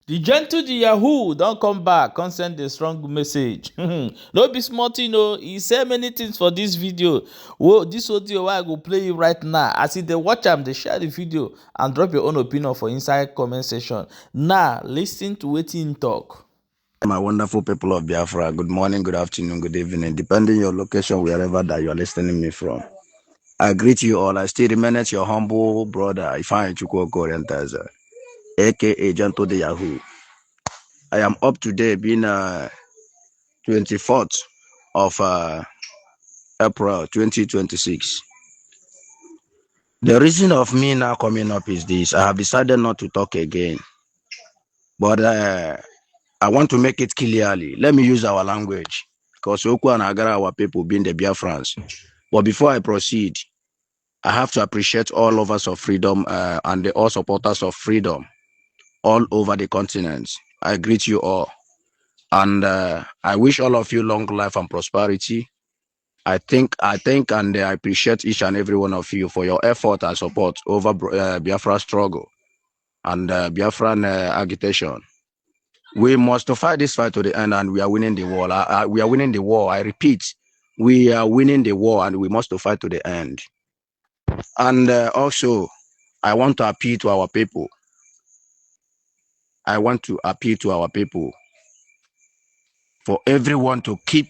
The gentle the Yahoo don't come back, come send a strong message. No be small thing o. He say many things for this video. Whoa, this audio wey I go play you right now. As you dey watch am, dey share the video and drop your own opinion for inside comment section. Now, listen to wetin him talk. My wonderful people of Biafra, good morning, good afternoon, good evening, depending your location, wherever that you are listening me from. I greet you all. I still remain as your humble brother, Ifeanyi Chukwuoka Orientaza, aka Gentle the Yahoo. I am up today being 24th of April 2026. The reason of me now coming up is this. I have decided not to talk again, but I want to make it clearly. Let me use our language, because Oku and Agara, our people, being the Biafrans. But before I proceed, I have to appreciate all lovers of freedom and all supporters of freedom all over the continent. I greet you all. And I wish all of you long life and prosperity. I think and I appreciate each and every one of you for your effort and support over Biafra struggle and Biafran agitation. We must fight this fight to the end, and we are winning the war. We are winning the war. I repeat, we are winning the war, and we must fight to the end. And also, I want to appeal to our people. I want to appeal to our people for everyone to keep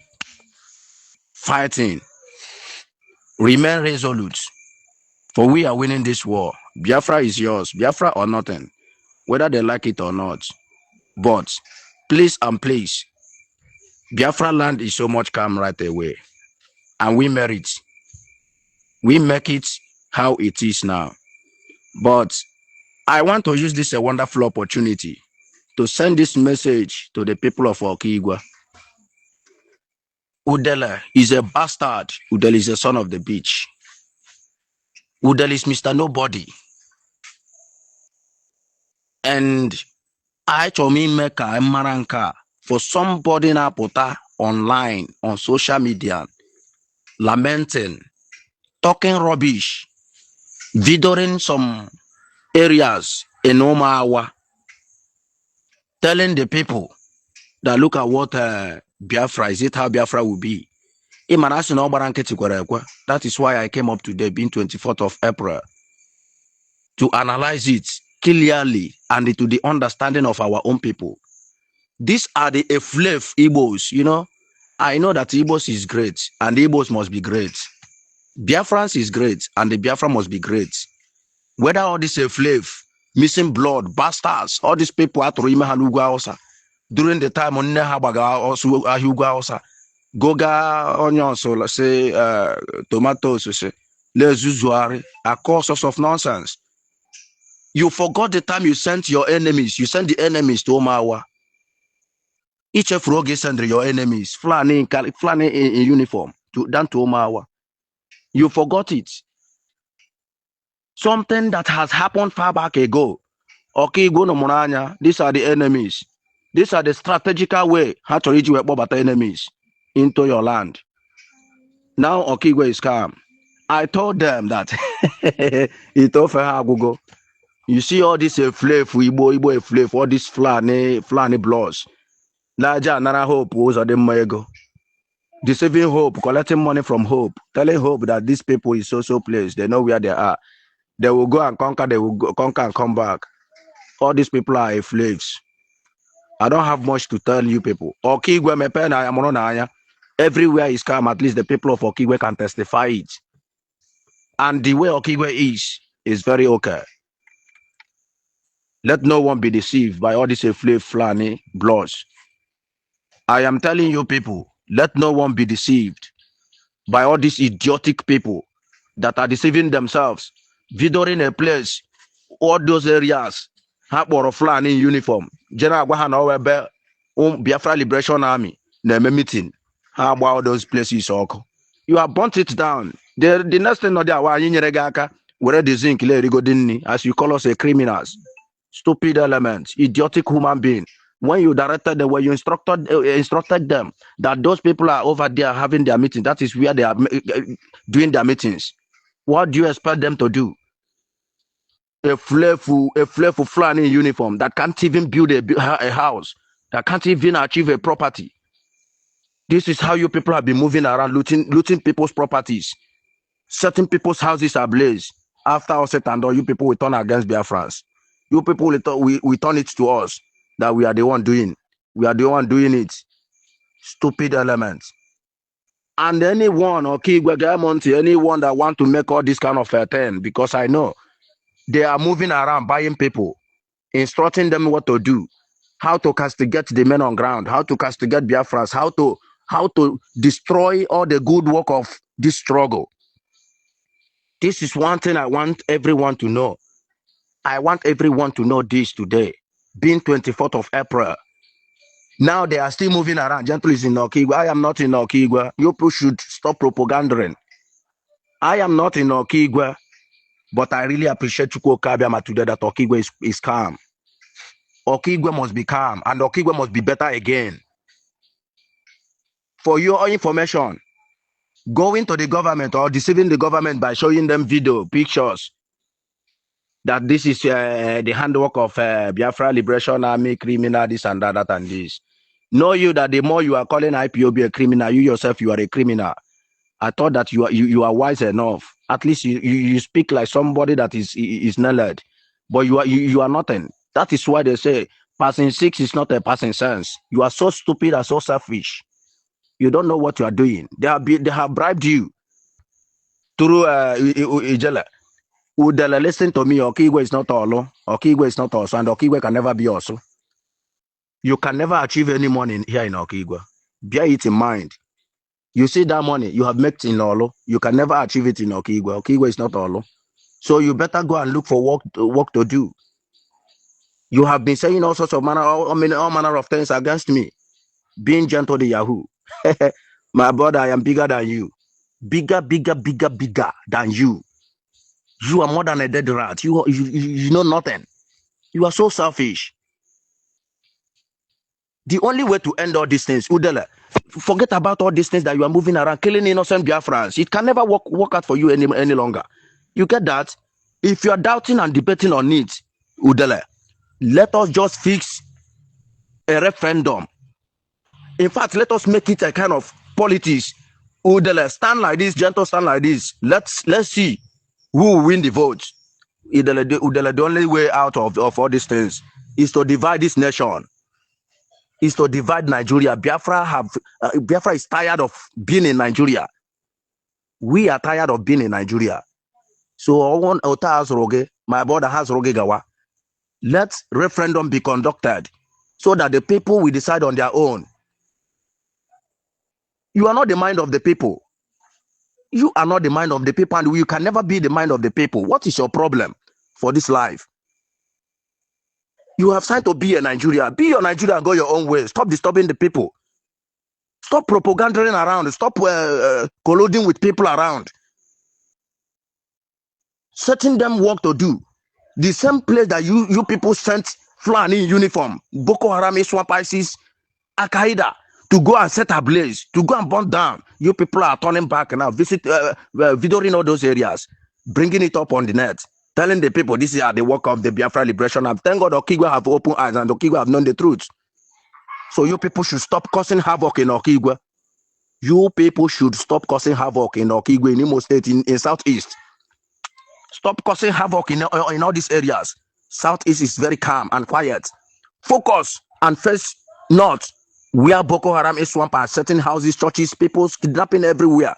fighting, remain resolute, for we are winning this war. Biafra is yours, Biafra or nothing, whether they like it or not. But please and please, Biafra land is so much calm right away, and we merit. We make it how it is now. But I want to use this a wonderful opportunity to send this message to the people of Okigwa. Udele is a bastard. Udele is a son of the beach. Udele is Mr. Nobody. And I told me make a maranka for somebody na pota online on social media, lamenting, talking rubbish, videoing some areas in Omawa, telling the people that look at what Biafra, is it how Biafra will be? That is why I came up today, being 24th of April, to analyze it clearly and to the understanding of our own people. These are the Eflef Igbos, you know. I know that Igbos is great and the Igbos must be great. Biafrans is great and the Biafra must be great. Whether all these Eflef, missing blood, bastards, all these people at during the time on Nehabaga also Ahuga Goga onions, so let's say tomatoes, say les usuary are causes of nonsense. You forgot the time you sent your enemies. You sent the enemies to Omawa. Each of you send your enemies, flying in uniform, down to Omawa. You forgot it. Something that has happened far back ago. Okay, go no Monanya. These are the enemies. These are the strategical way how to reach your enemies into your land. Now Okigwe is calm. I told them that it offer Google. You see all this flav, Igbo flav, all this flani blows. Naja Nara Hope was at the Maego. Deceiving hope, collecting money from hope, telling hope that these people is so place. They know where they are. They will go and conquer, they will go, conquer and come back. All these people are slaves. I don't have much to tell you people. Okigwe mepena yamononaya. Everywhere is calm, at least the people of Okigwe can testify it. And the way Okigwe is very okay. Let no one be deceived by all these flani blows. I am telling you people, let no one be deceived by all these idiotic people that are deceiving themselves, videoing a place, all those areas, or flani in uniform. General Wahana Biafra Liberation Army, name meeting. How about those places? You have burnt it down. The next thing where the zinc as you call us a criminals, stupid elements, idiotic human being. When you directed them, when you instructed them that those people are over there having their meeting, that is where they are doing their meetings. What do you expect them to do? a flavor flying in uniform that can't even build a house, that can't even achieve a property. This is how you people have been moving around, looting people's properties, setting people's houses ablaze. After all said and done, you people will turn against Biafrans. You people will turn it to us that we are the one doing. We are the one doing it. Stupid elements. And anyone or anyone that want to make all this kind of a thing, because I know they are moving around buying people, instructing them what to do, how to castigate the men on ground, how to castigate Biafrans, how to destroy all the good work of this struggle. This is one thing I want everyone to know. I want everyone to know this today, being 24th of April. Now they are still moving around. Gentle is in Okigwe. I am not in Okigwe. You people should stop propagandering. I am not in Okigwe, but I really appreciate Chukwu Kabiama today that Okigwe is calm. Okigwe must be calm, and Okigwe must be better again. For your information, going to the government or deceiving the government by showing them video, pictures, that this is the handwork of Biafra Liberation Army, criminal, this and that and this. Know you that the more you are calling IPOB a criminal, you yourself, you are a criminal. I thought that you are wise enough. At least you speak like somebody that is knowledge, but you are nothing. That is why they say passing six is not a passing sense. You are so stupid and so selfish. You don't know what you are doing. They have bribed you through Ijele. Udele, listen to me. Okigwe is not Olo. Okigwe is not also, and Okigwe can never be also. You can never achieve any money here in Okigwe. Bear it in mind. You see that money you have made in Olo, you can never achieve it in Okigwe. Okigwe is not Olo. So you better go and look for work to do. You have been saying all sorts of all manner of things against me. Being gentle to Yahoo. My brother, I am bigger than you. Bigger than you. You are more than a dead rat. You know nothing. You are so selfish. The only way to end all these things, Udele, forget about all these things that you are moving around, killing innocent Biafrans. It can never work out for you any longer. You get that? If you are doubting and debating on it, Udele, let us just fix a referendum. In fact, let us make it a kind of politics. Udele, stand like this, gentle stand like this. Let's see who will win the vote. Udele, the only way out of all these things is to divide this nation. Is to divide Nigeria. Biafra is tired of being in Nigeria. We are tired of being in Nigeria. So my brother has Rogegawa. Let referendum be conducted so that the people will decide on their own. You are not the mind of the people. You are not the mind of the people, and you can never be the mind of the people. What is your problem for this life? You have signed to be a Nigeria. Be your Nigeria and go your own way. Stop disturbing the people. Stop propagandering around. Stop colluding with people around. Setting them work to do. The same place that you people sent Fulani in uniform, Boko Haram, Swamp ISIS, Al-Qaeda, to go and set ablaze, to go and burn down. You people are turning back now, videoing all those areas, bringing it up on the net, telling the people this is the work of the Biafra Liberation. And thank God Okigwe have open eyes and Okigwe have known the truth. So you people should stop causing havoc in Okigwe. You people should stop causing havoc in Okigwe, in Imo State, in Southeast. Stop causing havoc in all these areas. Southeast is very calm and quiet. Focus and face north, where Boko Haram is swamp are setting houses, churches, people kidnapping everywhere.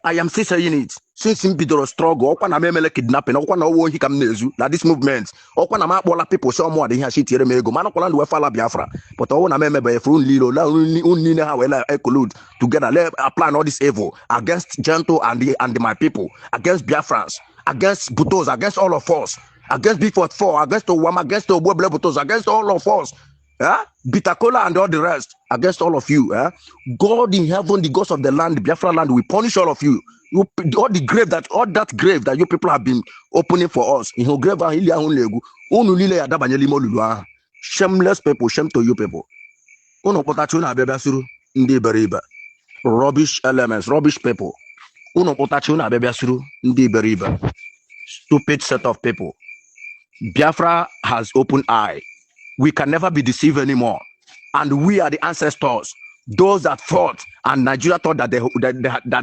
I am still saying it. Since Bidoro struggle, okwa na memele kidnapping, okwa na owo hikam nezu, na this movement, okwa na mabola people show more than here shit here mego. Man okwa na fala Biafra. But owo na meme be frun lilo, la unni na we la collude together. Let apply all this evil against Gento and my people, against Biafrans, against Butos, against all of us, against B44, against Owama, against the Weble Butos, against all of us. Bitakola and all the rest, against all of you. God in heaven, the gods of the land, the Biafra land, will punish all of you. All that grave that you people have been opening for us. Shameless people, shame to you people. Rubbish elements, rubbish people. Stupid set of people. Biafra has open eye. We can never be deceived anymore. And we are the ancestors, those that fought, and Nigeria thought that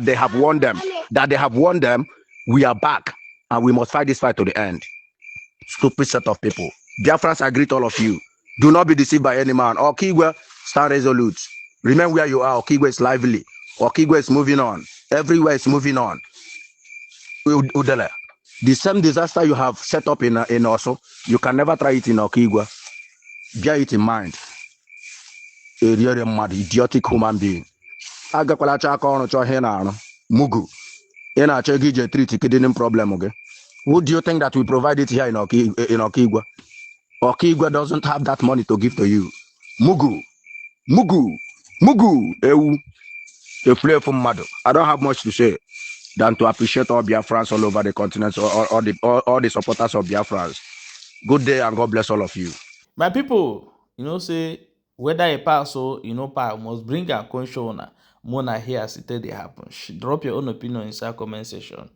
they have won them. That they have won them. We are back, and we must fight this fight to the end. Stupid set of people. Biafrans, I greet all of you. Do not be deceived by any man. Okigwe, stand resolute. Remember where you are. Okigwe is lively. Okigwe is moving on. Everywhere is moving on. Udele. The same disaster you have set up in Oso, you can never try it in Okigwe. Bear it in mind. A really mad, idiotic human being. Agakwala chaka ọrụ chọ ihe na-arụ. Mugu. Ị na-achọ ego ije treat kidney problem gị. Who do you think that we provide it here in Okigwe? Okigwe doesn't have that money to give to you. Mugu. Mugu. Mugu. Ewu. A playful mother. I don't have much to say than to appreciate all Biafrans all over the continent, all the supporters of Biafrans. Good day and God bless all of you. My people, say whether a pass or pass must bring a conscious owner. Mona here as it dey happen. Drop your own opinion inside comment section.